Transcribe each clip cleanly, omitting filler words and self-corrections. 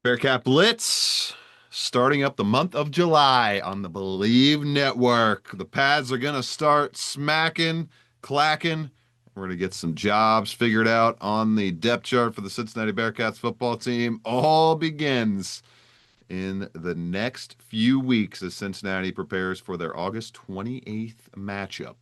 Bearcat Blitz starting up the month of July on the Believe Network. The pads are going to start smacking, clacking. We're going to get some jobs figured out on the depth chart for the Cincinnati Bearcats football team. All begins in the next few weeks as Cincinnati prepares for their August 28th matchup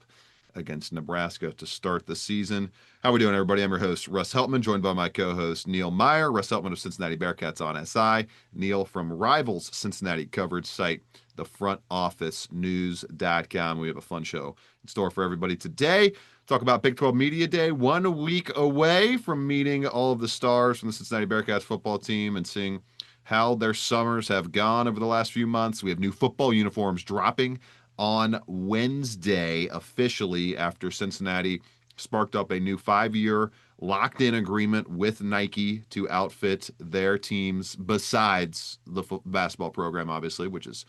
against Nebraska to start the season. How we doing, everybody? I'm your host, Russ Heltman, joined by my co-host, Neil Meyer. Russ Heltman of Cincinnati Bearcats on SI. Neil from Rivals Cincinnati coverage site, thefrontofficenews.com. We have a fun show in store for everybody today. Talk about Big 12 Media Day, 1 week away from meeting all of the stars from the Cincinnati Bearcats football team and seeing how their summers have gone over the last few months. We have new football uniforms dropping on Wednesday officially after Cincinnati sparked up a new 5-year locked in agreement with Nike to outfit their teams besides the basketball program, obviously, which is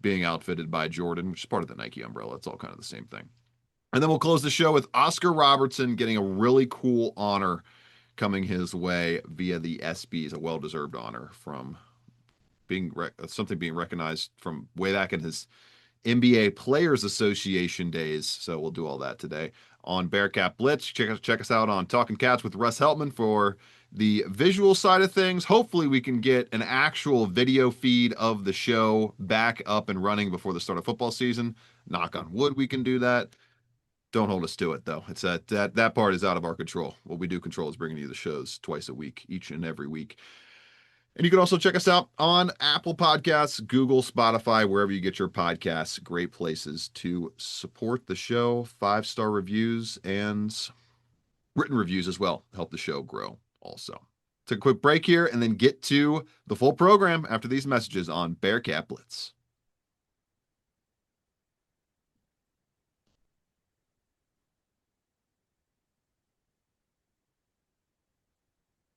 being outfitted by Jordan, which is part of the Nike umbrella. It's all kind of the same thing. And then we'll close the show with Oscar Robertson getting a really cool honor coming his way via the ESPYs, a well-deserved honor from being something being recognized from way back in his NBA Players Association days. So we'll do all that today on Bearcat Blitz. Check us out on Talking Cats with Russ Heltman for the visual side of things. Hopefully we can get an actual video feed of the show back up and running before the start of football season. Knock on wood, we can do that. Don't hold us to it, though. It's that part is out of our control. What we do control is bringing you the shows twice a week, each and every week. And you can also check us out on Apple Podcasts, Google, Spotify, wherever you get your podcasts. Great places to support the show. 5-star reviews and written reviews as well help the show grow also. Take a quick break here and then get to the full program after these messages on Bearcat Blitz.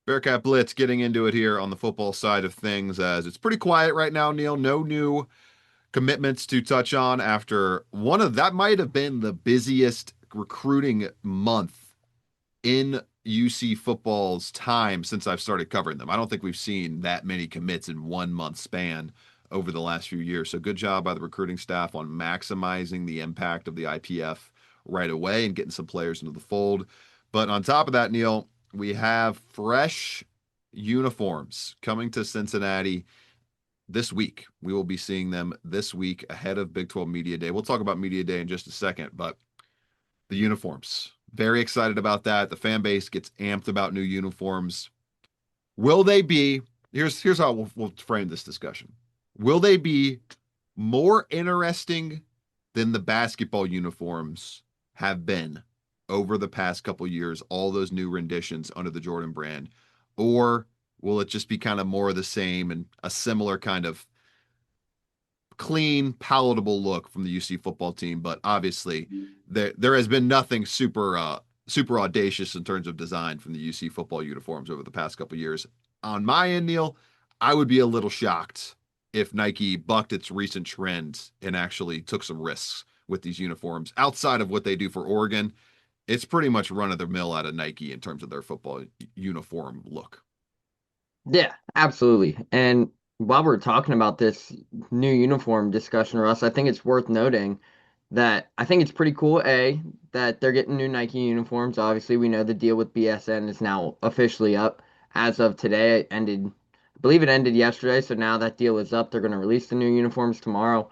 Bearcat Blitz getting into it here on the football side of things as it's pretty quiet right now, Neil. No new commitments to touch on after that might have been the busiest recruiting month in UC football's time since I've started covering them. I don't think we've seen that many commits in 1 month span over the last few years. So good job by the recruiting staff on maximizing the impact of the IPF right away and getting some players into the fold. But on top of that, Neil, we have fresh uniforms coming to Cincinnati this week. We will be seeing them this week ahead of Big 12 Media Day. We'll talk about Media Day in just a second, but the uniforms, very excited about that. The fan base gets amped about new uniforms. Will they be, here's how we'll frame this discussion. Will they be more interesting than the basketball uniforms have been over the past couple years, all those new renditions under the Jordan brand? Or will it just be kind of more of the same and a similar kind of clean, palatable look from the UC football team? But obviously, there has been nothing super audacious in terms of design from the UC football uniforms over the past couple years. On my end, Neil, I would be a little shocked if Nike bucked its recent trend and actually took some risks with these uniforms outside of what they do for Oregon. It's pretty much run of the mill out of Nike in terms of their football uniform look. Yeah, absolutely. And while we're talking about this new uniform discussion, Russ, I think it's worth noting that I think it's pretty cool, that they're getting new Nike uniforms. Obviously, we know the deal with BSN is now officially up as of today. It ended, I believe it ended yesterday, so now that deal is up. They're going to release the new uniforms tomorrow.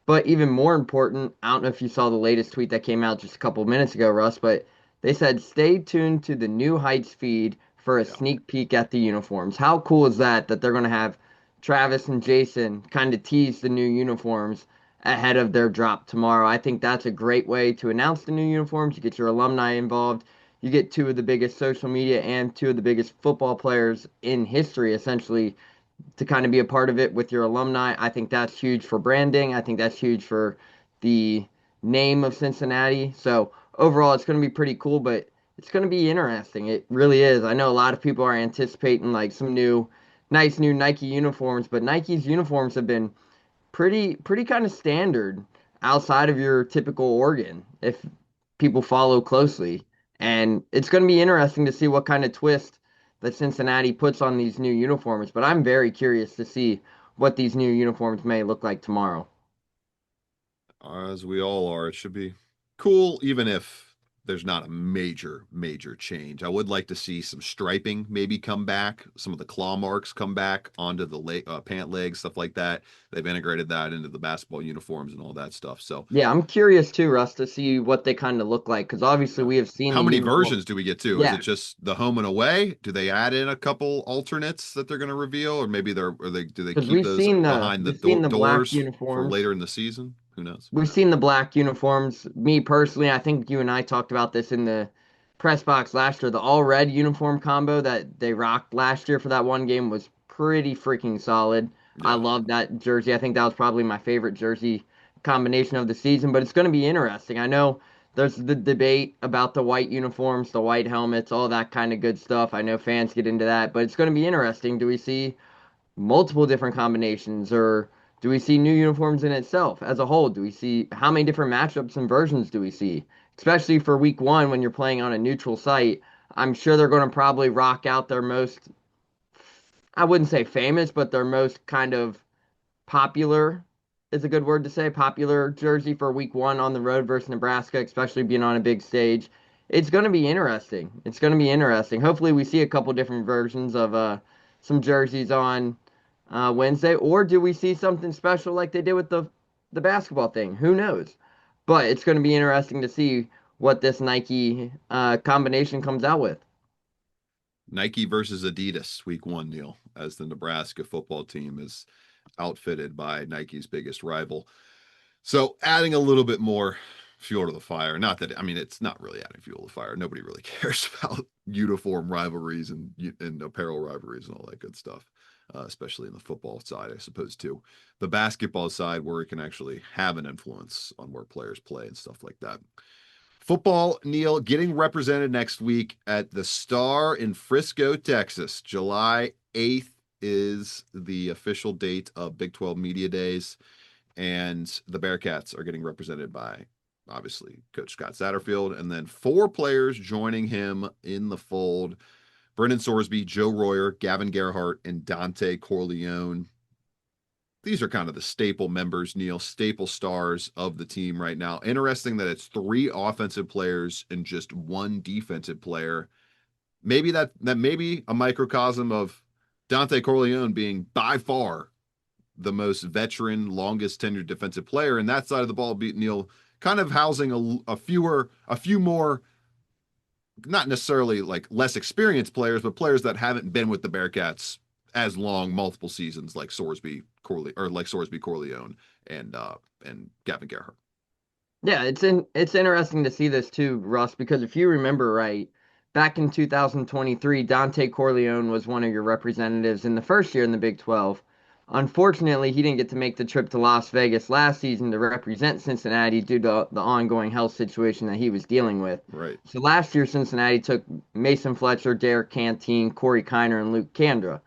But even more important, I don't know if you saw the latest tweet that came out just a couple of minutes ago, Russ, but they said stay tuned to the New Heights feed for a Yeah. sneak peek at the uniforms. How cool is that they're going to have Travis and Jason kind of tease the new uniforms ahead of their drop tomorrow? I think that's a great way to announce the new uniforms. You get your alumni involved. You get two of the biggest social media and two of the biggest football players in history essentially to kind of be a part of it with your alumni. I think that's huge for branding. I think that's huge for the name of Cincinnati. So overall, it's going to be pretty cool, but it's going to be interesting. It really is. I know a lot of people are anticipating like some nice new Nike uniforms, but Nike's uniforms have been pretty kind of standard outside of your typical Oregon if people follow closely. And it's going to be interesting to see what kind of twist that Cincinnati puts on these new uniforms, but I'm very curious to see what these new uniforms may look like tomorrow. As we all are. It should be cool, even if there's not a major change. I would like to see some striping maybe come back, some of the claw marks come back onto the pant legs, stuff like that. They've integrated that into the basketball uniforms and all that stuff. So, Yeah, I'm curious too, Russ, to see what they kind of look like because obviously yeah. we have seen How the many uniform. versions do we get to? Is it Yeah, just the home and away? Do they add in a couple alternates that they're going to reveal, or maybe they're or they do they because keep those behind the we've seen the black doors for uniforms. later in the season? Who knows? We've seen the black uniforms. Me personally, I think you and I talked about this in the press box last year. The all red uniform combo that they rocked last year for that one game was pretty freaking solid. I Yeah. love that jersey. I think that was probably my favorite jersey combination of the season, but it's going to be interesting. I know there's the debate about the white uniforms, the white helmets, all that kind of good stuff. I know fans get into that, but it's going to be interesting. Do we see multiple different combinations, or do we see new uniforms in itself as a whole? Do we see how many different matchups and versions do we see? Especially for week one when you're playing on a neutral site, I'm sure they're going to probably rock out their most, I wouldn't say famous, but their most kind of popular is a good word to say, popular jersey for week one on the road versus Nebraska, especially being on a big stage. It's going to be interesting. It's going to be interesting. Hopefully, we see a couple different versions of some jerseys on Wednesday, or do we see something special like they did with the basketball thing? Who knows? But it's going to be interesting to see what this Nike combination comes out with. Nike versus Adidas, week one, Neil, as the Nebraska football team is outfitted by Nike's biggest rival. So adding a little bit more fuel to the fire. Not that, I mean, it's not really adding fuel to the fire. Nobody really cares about uniform rivalries and apparel rivalries and all that good stuff, especially in the football side, I suppose, too. The basketball side, where it can actually have an influence on where players play and stuff like that. Football, Neil, getting represented next week at the Star in Frisco, Texas. July 8th is the official date of Big 12 Media Days, and the Bearcats are getting represented by, obviously, Coach Scott Satterfield, and then four players joining him in the fold. Brendan Sorsby, Joe Royer, Gavin Gerhardt, and Dante Corleone. These are kind of the staple members, Neil, staple stars of the team right now. Interesting that it's three offensive players and just one defensive player. Maybe that may be a microcosm of Dante Corleone being by far the most veteran, longest tenured defensive player, and that side of the ball, beat Neil, kind of housing a few more, not necessarily like less experienced players, but players that haven't been with the Bearcats as long, multiple seasons, like Sorsby Corleone and Gavin Gerhardt. Yeah, it's interesting to see this too, Russ, because if you remember right, back in 2023, Dante Corleone was one of your representatives in the first year in the Big 12. Unfortunately, he didn't get to make the trip to Las Vegas last season to represent Cincinnati due to the ongoing health situation that he was dealing with. Right. So last year, Cincinnati took Mason Fletcher, Derek Canteen, Corey Kiner, and Luke Kandra.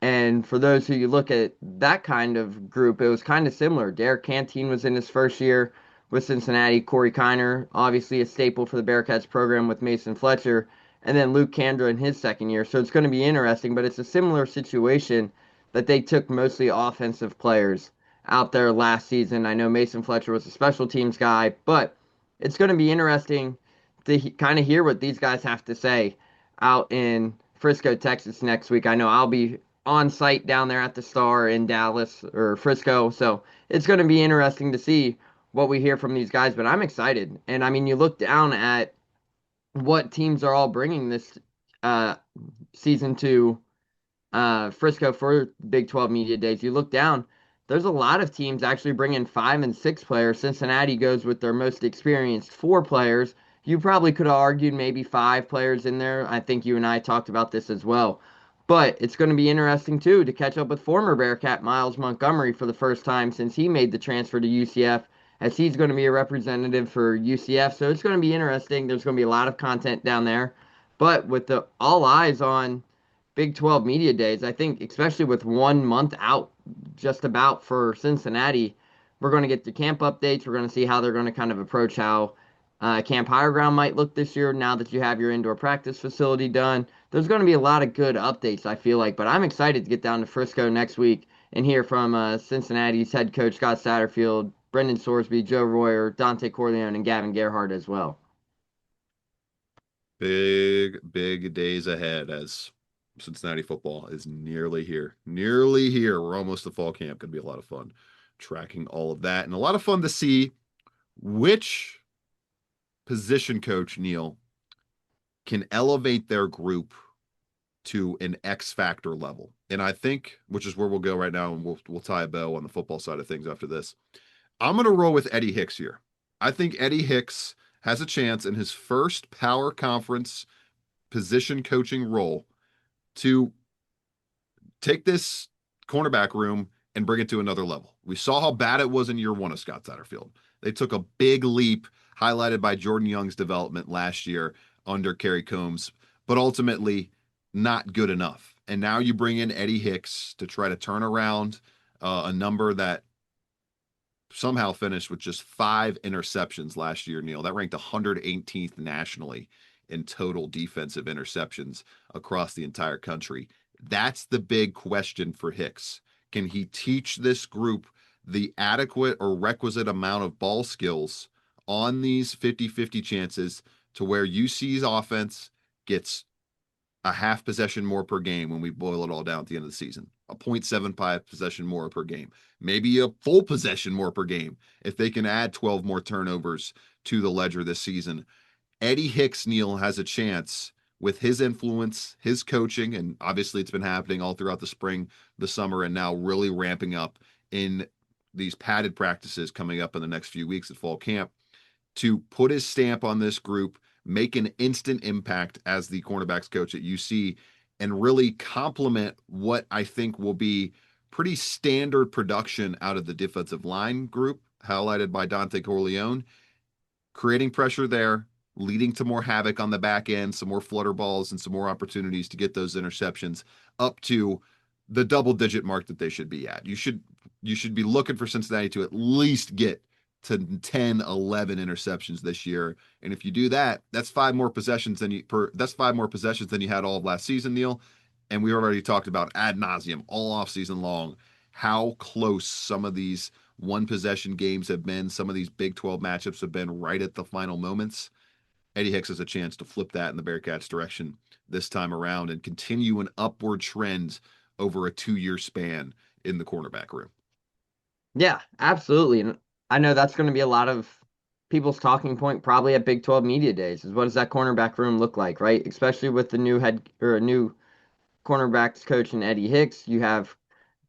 And for those who you look at that kind of group, it was kind of similar. Derek Canteen was in his first year with Cincinnati. Corey Kiner, obviously a staple for the Bearcats program with Mason Fletcher. And then Luke Kandra in his second year. So it's going to be interesting, but it's a similar situation that they took mostly offensive players out there last season. I know Mason Fletcher was a special teams guy, but it's going to be interesting to kind of hear what these guys have to say out in Frisco, Texas next week. I know I'll be on site down there at the Star in Dallas or Frisco. So it's going to be interesting to see what we hear from these guys, but I'm excited. And I mean, you look down at what teams are all bringing this uh, season to Frisco for Big 12 Media Days. You look down, there's a lot of teams actually bringing 5 and 6 players. Cincinnati goes with their most experienced 4 players. You probably could have argued maybe 5 players in there. I think you and I talked about this as well. But it's going to be interesting too to catch up with former Bearcat Miles Montgomery for the first time since he made the transfer to UCF, as he's going to be a representative for UCF. So it's going to be interesting. There's going to be a lot of content down there. But with the all eyes on Big 12 Media Days, I think, especially with 1 month out just about for Cincinnati, we're going to get the camp updates. We're going to see how they're going to kind of approach how Camp Higher Ground might look this year now that you have your indoor practice facility done. There's going to be a lot of good updates, I feel like, but I'm excited to get down to Frisco next week and hear from Cincinnati's head coach Scott Satterfield, Brendan Sorsby, Joe Royer, Dante Corleone, and Gavin Gerhardt as well. Big, big days ahead as Cincinnati football is nearly here. Nearly here. We're almost to fall camp. Going to be a lot of fun tracking all of that and a lot of fun to see which position coach, Neil, can elevate their group to an X factor level. And I think, which is where we'll go right now, and we'll tie a bow on the football side of things after this. I'm going to roll with Eddie Hicks here. I think Eddie Hicks has a chance in his first power conference position coaching role to take this cornerback room and bring it to another level. We saw how bad it was in year one of Scott Satterfield. They took a big leap, highlighted by Jordan Young's development last year under Kerry Combs, but ultimately not good enough. And now you bring in Eddie Hicks to try to turn around a number that somehow finished with just 5 interceptions last year, Neil. That ranked 118th nationally in total defensive interceptions across the entire country. That's the big question for Hicks. Can he teach this group the adequate or requisite amount of ball skills on these 50-50 chances to where UC's offense gets a half possession more per game when we boil it all down at the end of the season, a 0.75 possession more per game, maybe a full possession more per game if they can add 12 more turnovers to the ledger this season. Eddie Hicks, Neil, has a chance with his influence, his coaching, and obviously it's been happening all throughout the spring, the summer, and now really ramping up in these padded practices coming up in the next few weeks at fall camp to put his stamp on this group, make an instant impact as the cornerbacks coach at UC, and really complement what I think will be pretty standard production out of the defensive line group, highlighted by Dante Corleone, creating pressure there, leading to more havoc on the back end, some more flutter balls, and some more opportunities to get those interceptions up to the double digit mark that they should be at. You should be looking for Cincinnati to at least get to 10, 11 interceptions this year. And if you do that, that's 5 more possessions than you had all of last season, Neil. And we already talked about ad nauseum all off season long how close some of these one possession games have been. Some of these Big 12 matchups have been right at the final moments. Eddie Hicks has a chance to flip that in the Bearcats' direction this time around and continue an upward trend over a 2-year span in the cornerback room. Yeah, absolutely. And I know that's going to be a lot of people's talking point probably at Big 12 media days is what does that cornerback room look like, right? Especially with the new head or a new cornerbacks coach in Eddie Hicks. You have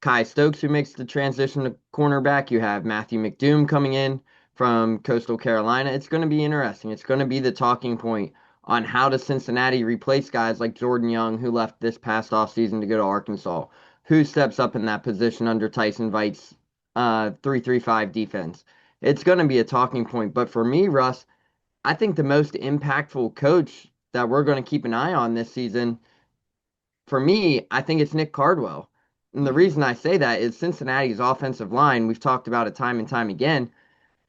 Kai Stokes, who makes the transition to cornerback. You have Matthew McDoom coming in from Coastal Carolina. It's going to be interesting. It's going to be the talking point on how does Cincinnati replace guys like Jordan Young, who left this past offseason to go to Arkansas. Who steps up in that position under Tyson Vite's 3-3-5 defense? It's going to be a talking point. But for me, Russ, I think the most impactful coach that we're going to keep an eye on this season, for me, I think it's Nick Cardwell. And the Mm-hmm. reason I say that is Cincinnati's offensive line, we've talked about it time and time again.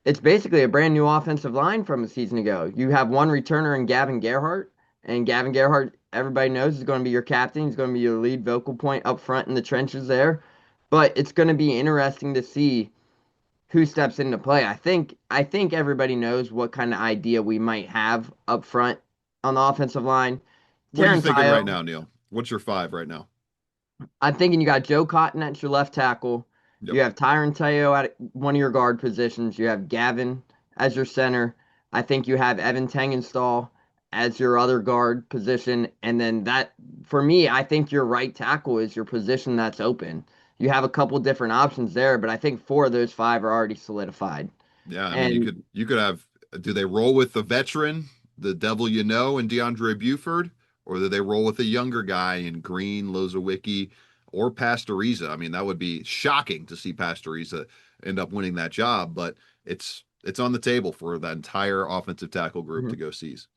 It's basically a brand new offensive line from a season ago. You have one returner in Gavin Gerhardt, and Gavin Gerhardt, everybody knows, is going to be your captain. He's going to be your lead vocal point up front in the trenches there. But it's going to be interesting to see who steps into play. I think everybody knows what kind of idea we might have up front on the offensive line. What are you Terrence thinking right Io, now, Neil? What's your 5 right now? I'm thinking you got Joe Cotton at your left tackle. Yep. You have Tyron Teo at one of your guard positions. You have Gavin as your center. I think you have Evan Tangenstall as your other guard position. And then that, for me, I think your right tackle is your position that's open. You have a couple different options there, but I think 4 of those 5 are already solidified. Yeah, I mean, you And could you could have. Do they roll with the veteran, the devil you know, and DeAndre Buford, or do they roll with a younger guy in Green, Lozowicki, or Pastoriza? I mean, that would be shocking to see Pastoriza end up winning that job, but it's on the table for that entire offensive tackle group to Mhm. go seize.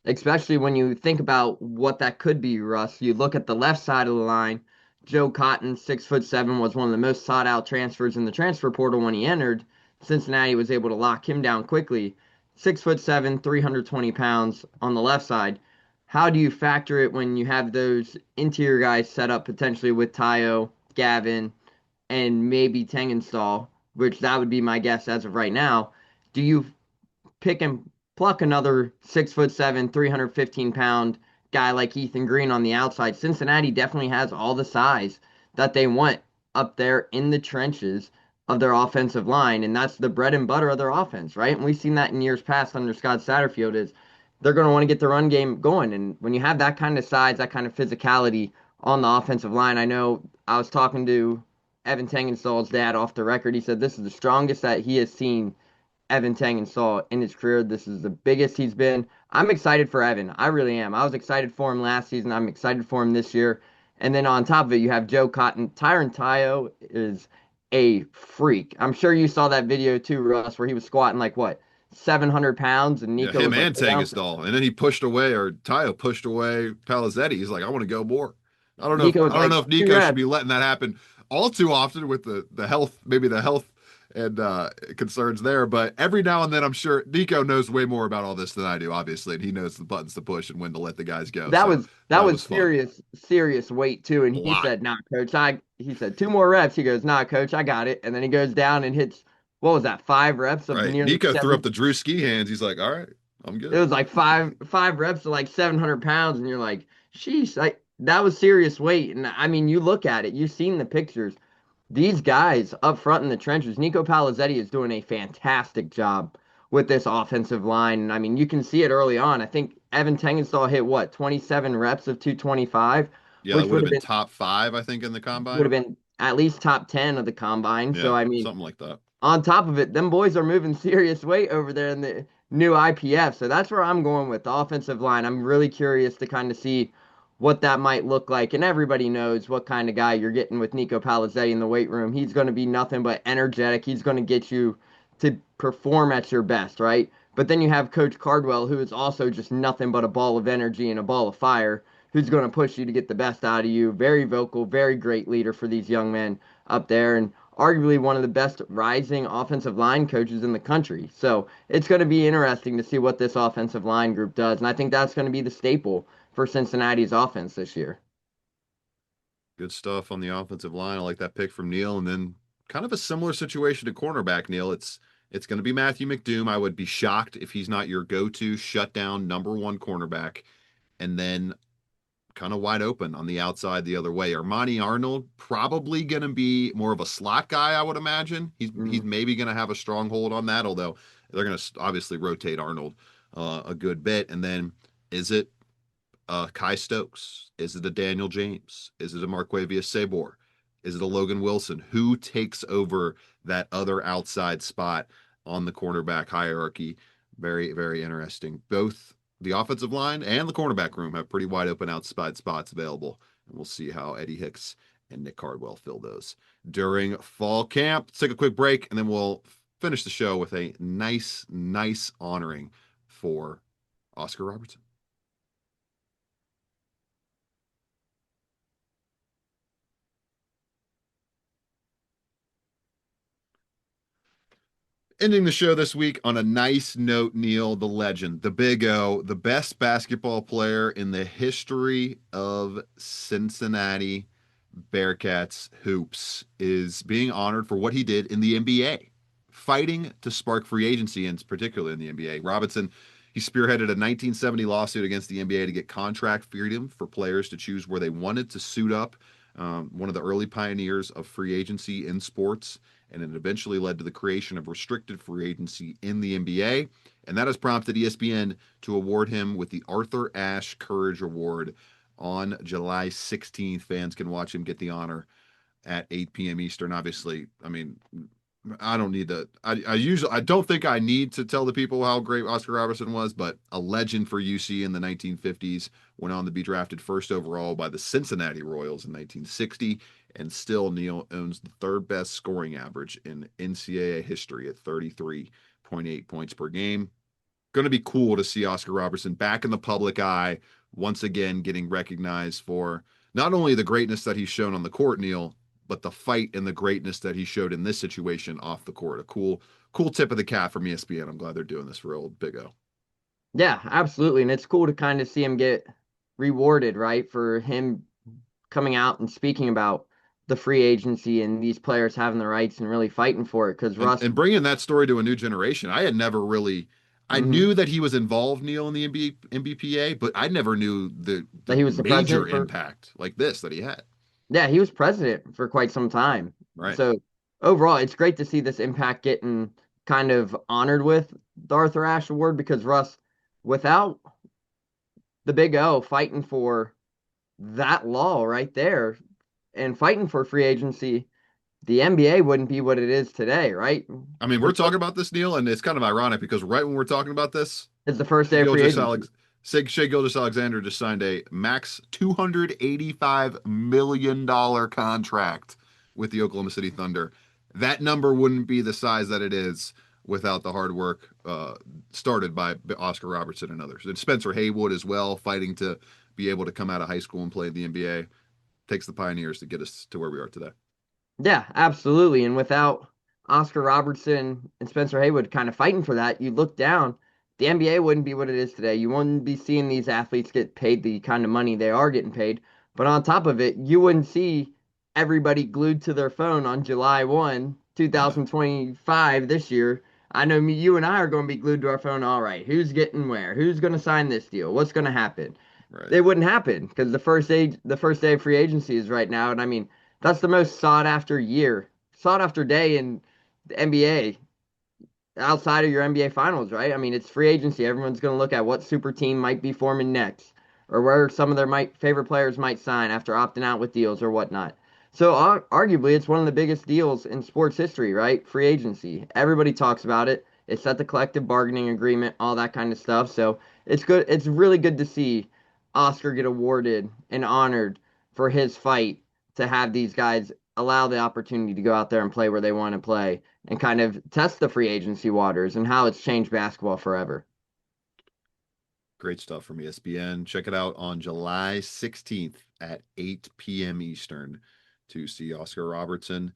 Especially when you think about what that could be, Russ. You look at the left side of the line. Joe Cotton, 6'7", was one of the most sought out transfers in the transfer portal when he entered. Cincinnati was able to lock him down quickly. 6'7", 320 pounds on the left side. How do you factor it when you have those interior guys set up potentially with Tayo, Gavin, and maybe Tengenstall, which that would be my guess as of right now? Do you pick and pluck another 6'7", 315-pound guy like Ethan Green on the outside? Cincinnati definitely has all the size that they want up there in the trenches of their offensive line, and that's the bread and butter of their offense, right? And we've seen that in years past under Scott Satterfield is they're going to want to get the run game going. And when you have that kind of size, that kind of physicality on the offensive line, I know I was talking to Evan Tengenstall's dad off the record. He said this is the strongest that he has seen Evan Tengenstall in his career. This is the biggest he's been. I'm excited for Evan. I really am. I was excited for him last season. I'm excited for him this year. And then on top of it, you have Joe Cotton. Tyron Tayo is a freak. I'm sure you saw that video too, Russ, where he was squatting like what, 700 pounds, and Yeah, Nico him was like and way down. Tangenstall. And then he pushed away, or Tayo pushed away Palizzetti. He's like, I want to go more. Nico was I don't like know if two Nico should be reps. letting that happen all too often with the health, maybe the health and concerns there. But every now and then, I'm sure Nico knows way more about all this than I do, obviously, and he knows the buttons to push and when to let the guys go. That So was that that was was fun. serious weight too. And A he lot. said, "Nah, coach, I." He said 2 more reps. He goes, "Nah, coach, I got it." And then he goes down and hits what was that, 5 reps of Right. nearly Nico threw up 7. the Drew ski hands. He's like, all right, I'm It good. was like five reps of like 700 pounds, and you're like, "Sheesh!" Like that was serious weight. And I mean, you look at it, you've seen the pictures. These guys up front in the trenches, Nico Palizzetti is doing a fantastic job with this offensive line. And I mean, you can see it early on. I think Evan Tengenstall hit what, 27 reps of 225, Yeah, that which would have been top five, I think, in the would combine. have been at least top 10 of the combine. So Yeah, I mean, something like that. on top of it, them boys are moving serious weight over there in the new IPF. So that's where I'm going with the offensive line. I'm really curious to kind of see what that might look like. And everybody knows what kind of guy you're getting with Nico Palizzetti in the weight room. He's going to be nothing but energetic. He's going to get you to perform at your best, right? But then you have Coach Cardwell, who is also just nothing but a ball of energy and a ball of fire, who's going to push you to get the best out of you. Very vocal, very great leader for these young men up there. And arguably one of the best rising offensive line coaches in the country. So it's going to be interesting to see what this offensive line group does. And I think that's going to be the staple for Cincinnati's offense this year. Good stuff on the offensive line. I like that pick from Neil. And then kind of a similar situation to cornerback, Neil. It's going to be Matthew McDoom. I would be shocked if he's not your go-to shutdown number one cornerback. And then kind of wide open on the outside the other way. Armani Arnold probably going to be more of a slot guy, I would imagine. He's Mm. maybe going to have a stronghold on that, although they're going to obviously rotate Arnold a good bit. And then is it Kai Stokes? Is it a Daniel James? Is it a Marquavius Sabor? Is it a Logan Wilson? Who takes over that other outside spot on the cornerback hierarchy? Very, very interesting. Both the offensive line and the cornerback room have pretty wide open outside spots available. And we'll see how Eddie Hicks and Nick Cardwell fill those during fall camp. Let's take a quick break and then we'll finish the show with a nice honoring for Oscar Robertson. Ending the show this week on a nice note, Neil, the legend, the Big O, the best basketball player in the history of Cincinnati Bearcats hoops, is being honored for what he did in the NBA, fighting to spark free agency, and particularly in the NBA. Robinson, he spearheaded a 1970 lawsuit against the NBA to get contract freedom for players to choose where they wanted to suit up. One of the early pioneers of free agency in sports, and it eventually led to the creation of restricted free agency in the NBA. And that has prompted ESPN to award him with the Arthur Ashe Courage Award on July 16th. Fans can watch him get the honor at 8 p.m. Eastern. Obviously, I mean, I don't need to. I don't think I need to tell the people how great Oscar Robertson was, but a legend for UC in the 1950s, went on to be drafted first overall by the Cincinnati Royals in 1960, and still Neil owns the third best scoring average in NCAA history at 33.8 points per game. Going to be cool to see Oscar Robertson back in the public eye once again, getting recognized for not only the greatness that he's shown on the court, Neil, but the fight and the greatness that he showed in this situation off the court. A cool tip of the cap from ESPN. I'm glad they're doing this for old Big O. Yeah, absolutely. And it's cool to kind of see him get rewarded, right? For him coming out and speaking about the free agency and these players having the rights and really fighting for it. Because and Russ, and bringing that story to a new generation. I had never really, I mhm, knew that he was involved, Neil, in the NBPA, but I never knew that the he was the major president for, impact like this that he had. yeah, he was president for quite some time. Right. So overall, it's great to see this impact getting kind of honored with the Arthur Ashe Award because Russ, without the Big O fighting for that law right there and fighting for free agency, the NBA wouldn't be what it is today, right? I mean, we're Because talking about this, Neil, and it's kind of ironic because right when we're talking about this, it's the first day of free Gilgis agency. Alex Shea Gilgis Alexander just signed a max $285 million contract with the Oklahoma City Thunder. That number wouldn't be the size that it is without the hard work started by Oscar Robertson and others. And Spencer Haywood as well, fighting to be able to come out of high school and play in the NBA. Takes the Pioneers to get us to where we are today. Yeah, absolutely. And without Oscar Robertson and Spencer Haywood kind of fighting for that, you look down, the NBA wouldn't be what it is today. You wouldn't be seeing these athletes get paid the kind of money they are getting paid. But on top of it, you wouldn't see everybody glued to their phone on July 1, Yeah, 2025 this year. I know you and I are going to be glued to our phone. All right, who's getting where? Who's going to sign this deal? What's going to happen? right. It wouldn't happen because the first day of free agency is right now, and I mean that's the most sought after day in the NBA outside of your NBA finals, right? I mean, it's free agency. Everyone's going to look at what super team might be forming next or where some of their favorite players might sign after opting out with deals or whatnot. So, arguably, it's one of the biggest deals in sports history, right? Free agency. Everybody talks about it. It's at the collective bargaining agreement, all that kind of stuff. So, it's good. It's really good to see Oscar get awarded and honored for his fight to have these guys allow the opportunity to go out there and play where they want to play and kind of test the free agency waters and how it's changed basketball forever. Great stuff from ESPN. Check it out on July 16th at 8 p.m. Eastern to see Oscar Robertson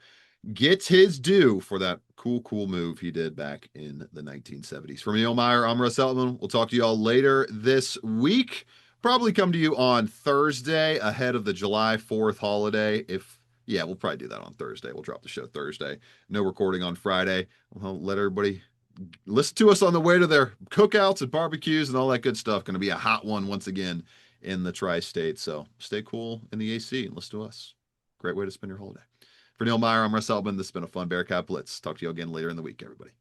gets his due for that cool move he did back in the 1970s. From Neil Meyer, I'm Russ Eltman. We'll talk to you all later this week. Probably come to you on Thursday ahead of the July 4th holiday. Yeah, we'll probably do that on Thursday. We'll drop the show Thursday. No recording on Friday. We'll let everybody listen to us on the way to their cookouts and barbecues and all that good stuff. Going to be a hot one once again in the tri-state. So stay cool in the AC and listen to us. Great way to spend your holiday. For Neil Meyer, I'm Russ Eltman. This has been a fun Bearcat Blitz. Talk to you again later in the week, everybody.